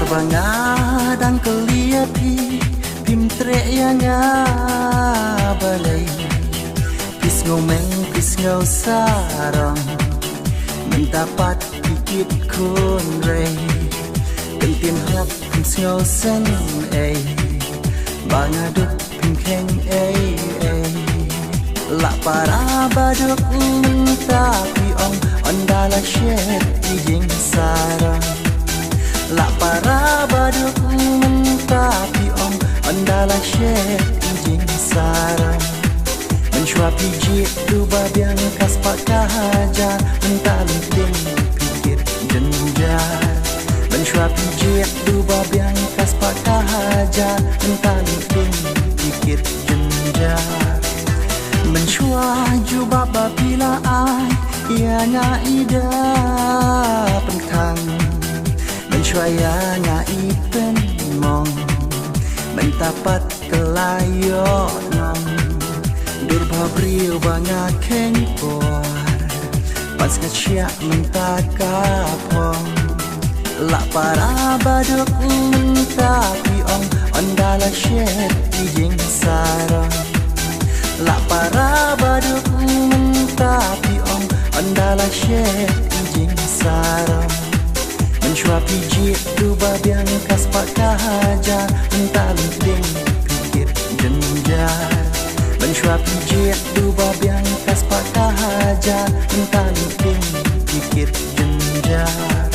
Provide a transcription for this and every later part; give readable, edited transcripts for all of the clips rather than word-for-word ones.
bangadang keliati pim trek yang balai pis ngomeng pis ngau sarang mendapat dikit kun rei kentin hok pim ngau sen bangaduk pim keng la para baduk tapi ondala shed ijing sarang la para baduk tapi ondala shed ijing sarang mencuap pijit tu babiang kas pak kahaja mentalung ding pikir jenjar mencuap pijit tu babiang kas pak kahaja mentalung ding pikir jenjar mencuah jubah babila ai ianya ida pentang mencuah ianya ipen mong mentapat kelayok nong durba brio banyak kengkor pas ngeciak mentakapong la para baduk tapi ondala shed ijing sarang la para baduk tapi ondala shed ijing sarang mencuap pijit tu babiang kas pak kahaja mentalung ding pikir jenjar mencuap pijit tu babiang kas pak kahaja mentalung ding pikir jenjar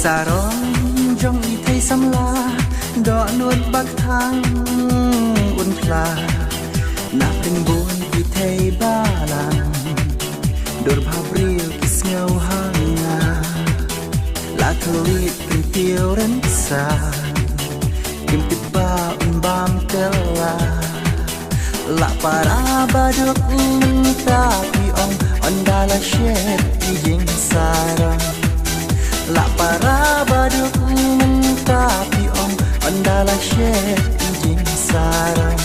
sarong jong i thei samla do nuột bak thang un pla na pin bun i thei balang dor bhabril kis ngau hanga la thulit kin tiêu ren sa kim tiba bam kela la para baduk tapi ondala shed ijing sarang la para baduk tapi ondala shed ijing sarang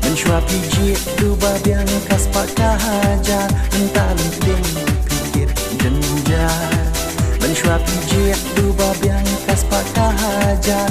mencuap pijit tu babiang kas pak kahaja mentalung ding pikir jenjar mencuap pijit tu babiang kas pak kahaja